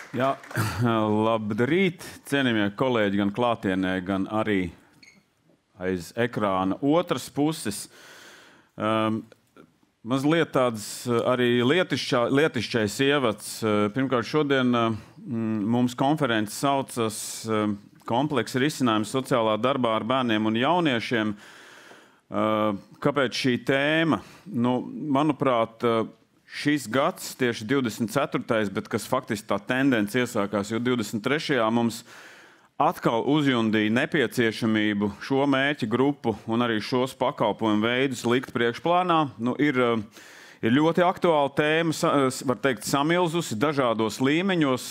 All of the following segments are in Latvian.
Jā, labdrīt, cienījamie kolēģi, gan klātienē, gan arī aiz ekrāna otras puses. Mazliet tāds arī lietišķais ievads. Pirmkārt, šodien mums konferences saucas kompleksa risinājums sociālā darbā ar bērniem un jauniešiem. Kāpēc šī tēma? Manuprāt, šis gads, tieši 24. bet kas faktiski tā tendence iesākās, jo 23. mums atkal uzjundīja nepieciešamību šo mērķu grupu un arī šos pakalpojumu veidus likt priekšplānā. Ir ļoti aktuāla tēma, var teikt, samilzusi dažādos līmeņos,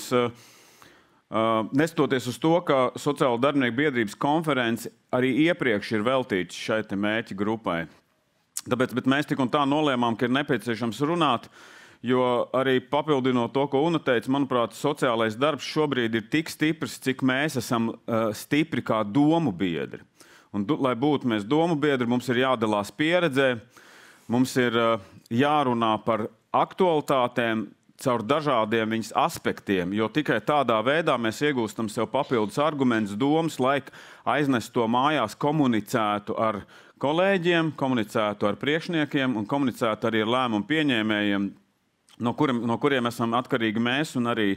neskatoties uz to, ka Sociālo darbinieku biedrības konference arī iepriekš ir veltīts šai mērķu grupai. Bet mēs tik un tā nolēmām, ka ir nepieciešams runāt, jo arī papildinot to, ko Una teica, manuprāt, sociālais darbs šobrīd ir tik stiprs, cik mēs esam stipri kā domu biedri. Un, lai būtu mēs domu biedri, mums ir jādalās pieredzē, mums ir jārunā par aktualitātēm caur dažādiem viņas aspektiem, jo tikai tādā veidā mēs iegūstam sev papildus argumentus, domas, lai aiznestu to mājās, komunicētu ar kolēģiem, komunicētu ar priekšniekiem un komunicētu arī ar lēmumu pieņēmējiem, no kuriem esam atkarīgi mēs un arī,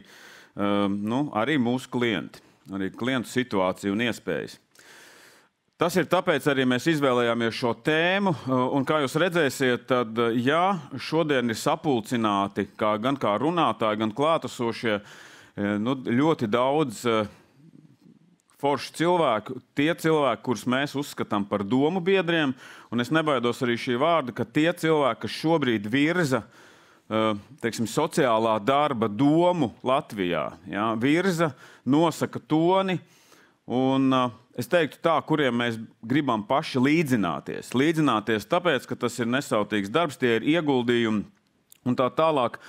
arī mūsu klienti, arī klientu situāciju un iespējas. Tas ir tāpēc arī mēs izvēlējāmies šo tēmu, un kā jūs redzēsiet, tad, ja šodien ir sapulcināti gan kā runātāji, gan klātesošie, ļoti daudz forši cilvēku, tie cilvēki, kurus mēs uzskatām par domu biedriem, un es nebaidos arī šī vārda, ka tie cilvēki, kas šobrīd virza, teiksim, sociālā darba domu Latvijā, virza, nosaka toni, un es teiktu tā, kuriem mēs gribam paši līdzināties. Līdzināties tāpēc, ka tas ir nesautīgs darbs, tie ir ieguldījumi un tā tālāk.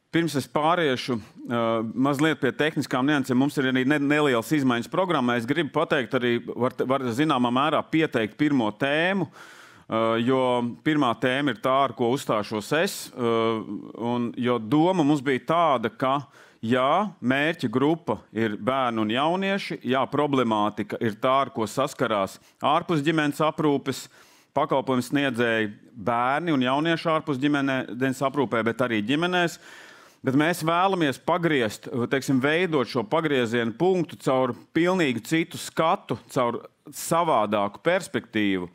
Pirms es pāriešu mazliet pie tehniskām niansēm, mums ir arī nelielas izmaiņas programmā. Es gribu pateikt arī, var zināmā mērā pieteikt pirmo tēmu, jo pirmā tēma ir tā, ar ko uzstāšos es, jo doma mums bija tāda, ka jā, mērķa grupa ir bērni un jaunieši, jā, problemātika ir tā, ar ko saskarās ārpus ģimenes aprūpes, pakalpojumu sniedzēji bērni un jaunieši ārpus ģimenes aprūpē, bet arī ģimenēs. Bet mēs vēlamies pagriezt, teiksim, veidot šo pagriezienu punktu caur pilnīgi citu skatu, caur savādāku perspektīvu.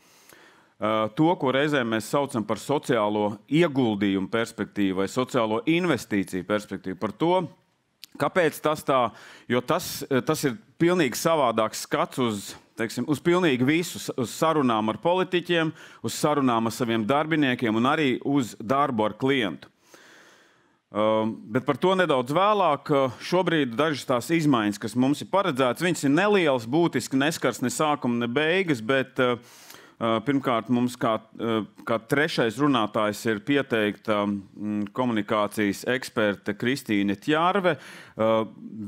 To, ko reizēm mēs saucam par sociālo ieguldījumu perspektīvu vai sociālo investīciju perspektīvu. Par to, kāpēc tas tā, jo tas ir pilnīgi savādāks skats uz pilnīgi visu, uz sarunām ar politiķiem, uz sarunām ar saviem darbiniekiem un arī uz darbu ar klientu. Bet par to nedaudz vēlāk. Šobrīd dažas tās izmaiņas, kas mums ir paredzētas, viņas ir nelielas, būtiski neskars ne sākuma, ne beigas, bet pirmkārt mums kā trešais runātājs ir pieteikta komunikācijas eksperte Kristīne Tjārve.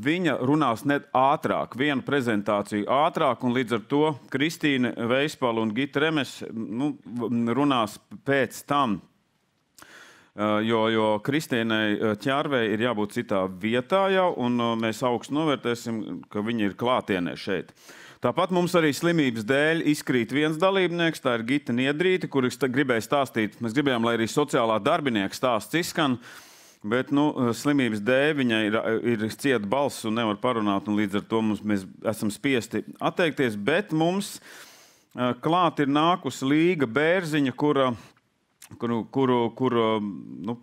Viņa runās ātrāk, vienu prezentāciju ātrāk, un līdz ar to Kristīne Veispala un Gita Remes runās pēc tam. Jo Kristīnei Tjārvei ir jābūt citā vietā jau, un mēs augstu novērtēsim, ka viņa ir klātienē šeit. Tāpat mums arī slimības dēļ izkrīt viens dalībnieks, tā ir Gita Niedrīte, kuris gribēja stāstīt. Mēs gribējām, lai arī sociālā darbinieka stāsts izskan, bet slimības dēļ viņai ir cieta balss un nevar parunāt, un līdz ar to mēs esam spiesti atteikties, bet mums klāt ir nākusi Līga Bērziņa, kuru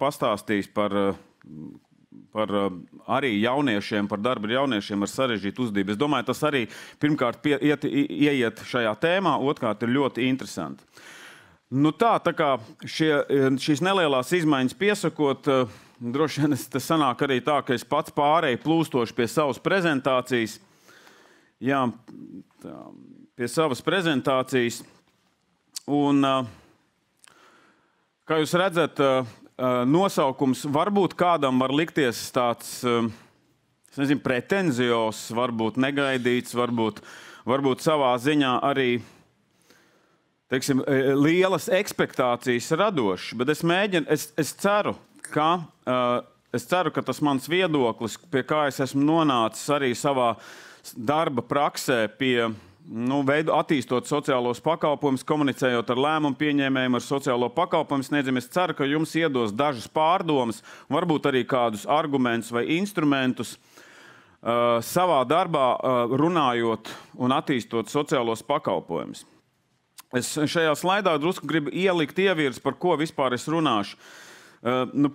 pastāstīs par arī jauniešiem, par darbu ar jauniešiem ar sarežģītu uzdību. Es domāju, tas arī pirmkārt ieiet šajā tēmā, otrkārt ir ļoti interesanti. Tā kā šīs nelielās izmaiņas piesakot, droši vien tas sanāk arī tā, ka es pats pārēju plūstoši pie savas prezentācijas. Jā, pie savas prezentācijas. Un kā jūs redzat, nosaukums varbūt kādam var likties tāds, pretenzijos, varbūt negaidīts, varbūt savā ziņā arī, teiksim, lielas ekspektācijas radošs, bet es ceru, ka es ceru, ka tas mans viedoklis, pie kā es esmu nonācis arī savā darba praksē pie attīstot sociālos pakalpojumus, komunicējot ar lēmumu pieņēmējiem, ar sociālo pakalpojumu sniedzējiem. Es ceru, ka jums iedos dažas pārdomas, varbūt arī kādus argumentus vai instrumentus savā darbā runājot un attīstot sociālos pakalpojumus. Es šajā slaidā drusku gribu ielikt ievirs, par ko vispār es runāšu.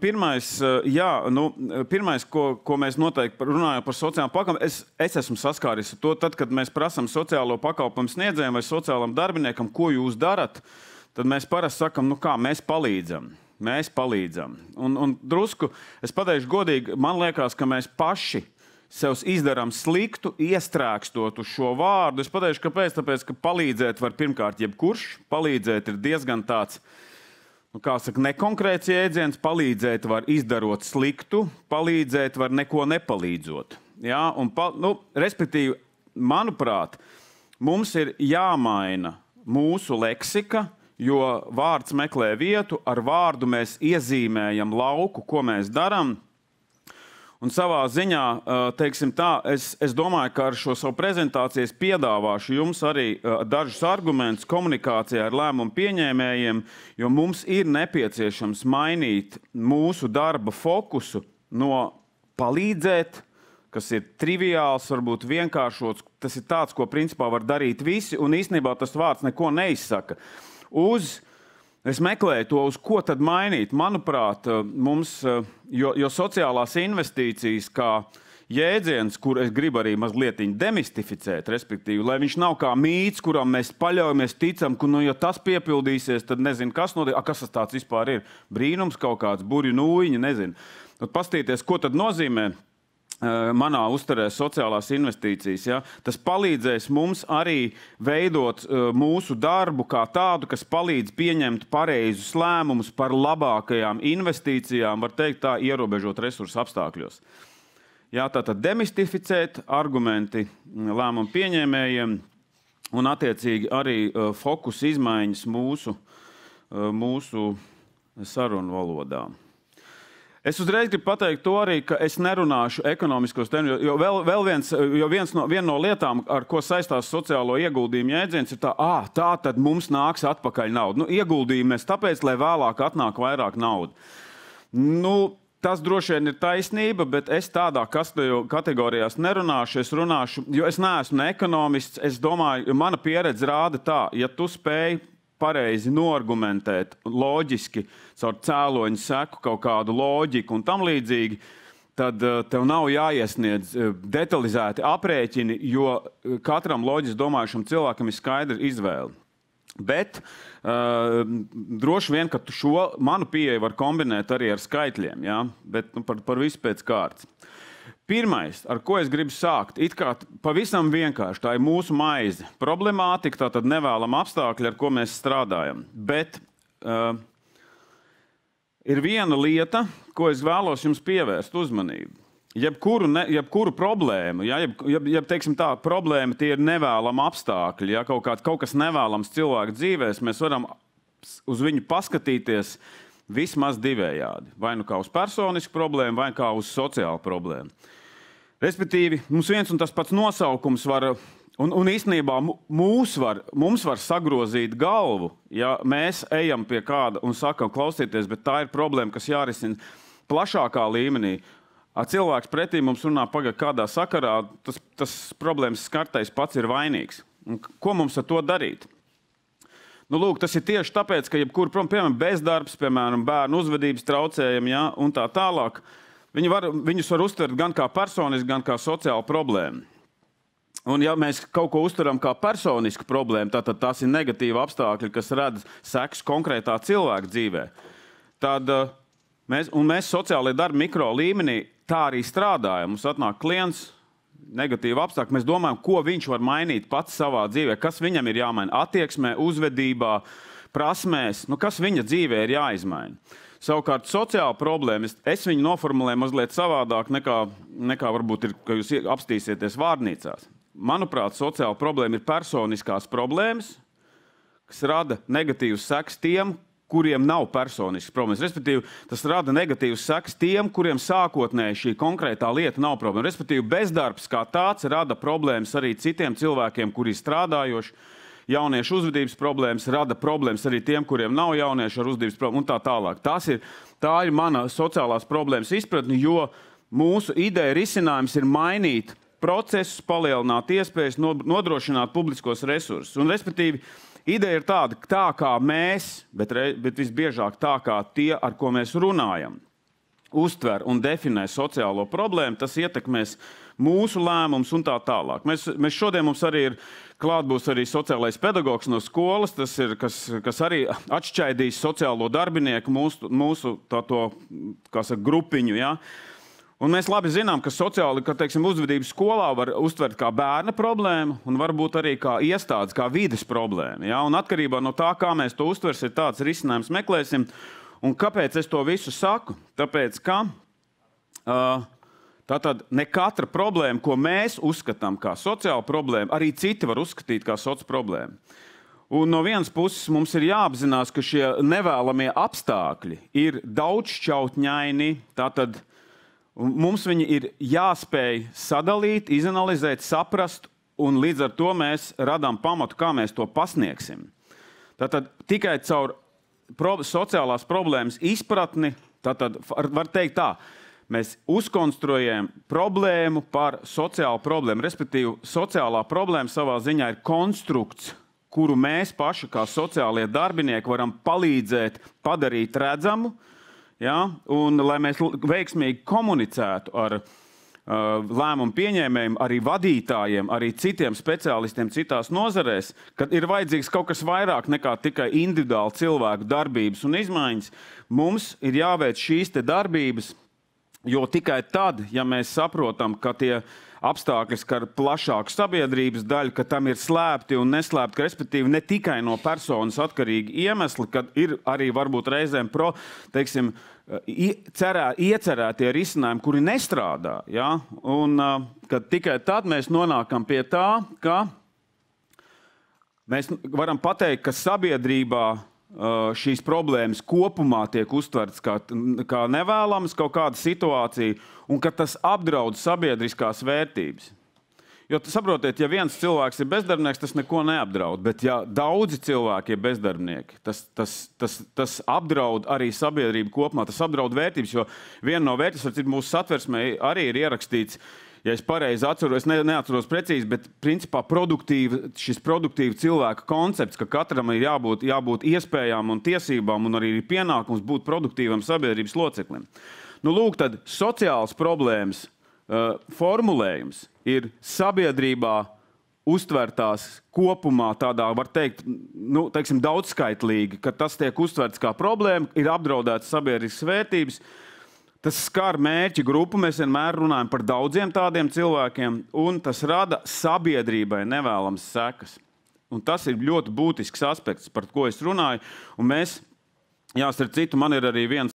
Pirmais, ko mēs noteikti runājam par sociālām pakalpojumiem, es esmu saskāries ar to, tad, kad mēs prasam sociālo pakalpojumu sniedzējiem vai sociālam darbiniekam, ko jūs darat, tad mēs parasti sakam, mēs palīdzam. Mēs palīdzam. Un drusku, es pateikšu godīgi, man liekas, ka mēs paši sev izdarām sliktu, iestrēkstot uz šo vārdu. Es pateikšu, kāpēc? Tāpēc, ka palīdzēt var pirmkārt jebkurš. Palīdzēt ir diezgan tāds, nekonkrēts jēdziens, palīdzēt var izdarot sliktu, palīdzēt var neko nepalīdzot. Ja? Respektīvi, manuprāt, mums ir jāmaina mūsu leksika, jo vārds meklē vietu, ar vārdu mēs iezīmējam lauku, ko mēs darām. Un savā ziņā, teiksim tā, es domāju, ka ar šo savu prezentāciju es piedāvāšu jums arī dažus argumentus komunikācijā ar lēmumu pieņēmējiem, jo mums ir nepieciešams mainīt mūsu darba fokusu no palīdzēt, kas ir triviāls, varbūt vienkāršots, tas ir tāds, ko principā var darīt visi, un īstenībā tas vārds neko neizsaka. Es meklēju to, uz ko tad mainīt. Manuprāt, mums, jo sociālās investīcijas kā jēdziens, kur es gribu arī mazliet demistificēt, respektīvi, lai viņš nav kā mīts, kuram mēs paļaujamies, ticam, ka, ja tas piepildīsies, tad nezinu, kas notiek. Kas tas tāds vispār ir? Brīnums kaut kāds, burju nūjiņa, nezinu. Tad pastīties, ko tad nozīmē manā uzturē sociālās investīcijas. Ja? Tas palīdzēs mums arī veidot mūsu darbu kā tādu, kas palīdz pieņemt pareizus lēmumus par labākajām investīcijām, var teikt tā, ierobežot resursu apstākļos. Ja, tātad demistificēt argumenti lēmumu pieņēmējiem un attiecīgi arī fokus izmaiņas mūsu sarunu valodā. Es uzreiz gribu pateikt to arī, ka es nerunāšu ekonomiskos terminos, jo viena no lietām, ar ko saistās sociālo ieguldījumu jēdziens, ir tā tad mums nāks atpakaļ nauda. Ieguldījumi mēs tāpēc, lai vēlāk atnāk vairāk naudu. Tas droši vien ir taisnība, bet es tādā kategorijās nerunāšu. Es runāšu, jo es neesmu ne ekonomists. Es domāju, mana pieredze rāda tā, ja tu spēj pareizi noargumentēt, loģiski, caur cēloņu seku kaut kādu loģiku un tam līdzīgi, tad tev nav jāiesniedz detalizēti aprēķini, jo katram loģiski domājušam cilvēkam ir skaidra izvēle. Bet droši vien, ka tu šo manu pieeju var kombinēt arī ar skaitļiem, ja? Bet par visu pēc kārtas. Pirmais, ar ko es gribu sākt, it kā pavisam vienkārši, tā ir mūsu maize. Problemātika, tātad nevēlama apstākļi, ar ko mēs strādājam. Bet ir viena lieta, ko es vēlos jums pievērst uzmanību. Jebkuru problēmu, teiksim tā, problēma tie ir nevēlama apstākļi, ja, kaut kas nevēlams cilvēku dzīvēs, mēs varam uz viņu paskatīties vismaz divējādi. Vai nu kā uz personisku problēmu, vai kā uz sociālu problēmu. Respektīvi, mums viens un tas pats nosaukums var, un īstenībā mums var sagrozīt galvu, ja mēs ejam pie kāda un sakam, klausieties, bet tā ir problēma, kas jārisina plašākā līmenī. Cilvēks pretī mums runā kādā sakarā, tas problēmas skartais pats ir vainīgs. Un ko mums ar to darīt? Lūk, tas ir tieši tāpēc, ka jebkuru, piemēram, bezdarbs, piemēram, bērnu uzvedības traucējumi, ja, un tā tālāk, viņus var uztvert gan kā personiski, gan kā sociālu problēmu. Un ja mēs kaut ko uztveram kā personisku problēmu, tad tās ir negatīvi apstākļi, kas rada sekas konkrētā cilvēka dzīvē. Tad mēs sociālajā darba mikro līmenī tā arī strādājam. Mums atnāk klients, negatīvi apstākļi. Mēs domājam, ko viņš var mainīt pats savā dzīvē, kas viņam ir jāmaina attieksmē, uzvedībā, prasmēs, kas viņa dzīvē ir jāizmaina. Savukārt sociāla problēma, es viņu noformulēju mazliet savādāk nekā varbūt ir, ka jūs apstīsieties vārnīcās. Manuprāt, sociāla problēma ir personiskās problēmas, kas rada negatīvas sekas tiem, kuriem nav personiskas problēmas. Respektīvi, tas rada negatīvas sekas tiem, kuriem sākotnēji šī konkrētā lieta nav problēma. Respektīvi, bezdarbs kā tāds rada problēmas arī citiem cilvēkiem, kuri ir strādājoši. Jauniešu uzvedības problēmas rada problēmas arī tiem, kuriem nav jauniešu ar uzvedības problēmu un tā tālāk. Tā ir mana sociālās problēmas izpratne, jo mūsu ideja risinājums ir mainīt procesus, palielināt iespējas, nodrošināt publiskos resursus. Un, respektīvi, ideja ir tāda, tā kā mēs, bet visbiežāk tā kā tie, ar ko mēs runājam, uztver un definē sociālo problēmu, tas ietekmēs mūsu lēmums un tā tālāk. Mēs šodien mums arī ir klātbūs arī sociālais pedagogs no skolas, tas ir, kas arī atšķaidīs sociālo darbinieku mūsu grupiņu. Ja? Un mēs labi zinām, ka sociāli, uzvedības skolā var uztvert kā bērna problēmu un varbūt arī kā iestādes, kā vides problēmu. Ja? Un atkarībā no tā, kā mēs to uztversim, tāds risinājums meklēsim. Un kāpēc es to visu saku? Tāpēc, ka tātad ne katra problēma, ko mēs uzskatām kā sociāla problēma, arī citi var uzskatīt kā sociāla problēma. Un no vienas puses mums ir jāapzinās, ka šie nevēlamie apstākļi ir daudzšķautņaini, tātad mums viņi ir jāspēj sadalīt, izanalizēt, saprast, un līdz ar to mēs radām pamatu, kā mēs to pasniegsim. Tātad tikai caur sociālās problēmas izpratni, tātad var teikt tā, mēs uzkonstruējam problēmu par sociālu problēmu. Respektīvi, sociālā problēma savā ziņā ir konstrukts, kuru mēs paši kā sociālie darbinieki varam palīdzēt padarīt redzamu, ja? Un lai mēs veiksmīgi komunicētu ar lēmumu pieņēmējiem, arī vadītājiem, arī citiem speciālistiem citās nozarēs, kad ir vajadzīgs kaut kas vairāk nekā tikai individuāli cilvēku darbības un izmaiņas, mums ir jāveic šīs te darbības, jo tikai tad, ja mēs saprotam, ka tie apstākļi skar plašāku sabiedrības daļu, ka tam ir slēpti un neslēpti, respektīvi ne tikai no personas atkarīgi iemesli, kad ir arī varbūt reizēm iecerētie risinājumi, kuri nestrādā. Ja? Un kad tikai tad mēs nonākam pie tā, ka mēs varam pateikt, ka sabiedrībā šīs problēmas kopumā tiek uztverts kā nevēlamas kaut kāda situācija un ka tas apdraud sabiedriskās vērtības. Jo, saprotiet, ja viens cilvēks ir bezdarbnieks, tas neko neapdraud, bet ja daudzi cilvēki ir bezdarbnieki, tas apdraud arī sabiedrību kopumā, tas apdraud vērtības, jo viena no vērtības, mūsu satversmē arī ir ierakstīts, ja es pareizi atceros, neatceros precīzi, bet principā šis produktīva cilvēka koncepts, ka katram ir jābūt iespējām un tiesībām un arī ir pienākums būt produktīvam sabiedrības loceklim. Nu, lūk, tad sociāls problēmas formulējums ir sabiedrībā uztvertās kopumā tādā, var teikt, daudzskaitlīgi, ka tas tiek uztverts kā problēma, ir apdraudētas sabiedriskas vērtības. Tas skar mērķi grupu, mēs vienmēr runājam par daudziem tādiem cilvēkiem, un tas rada sabiedrībai nevēlamas sekas. Un tas ir ļoti būtisks aspekts, par ko es runāju. Un mēs, starp citu, man ir arī viens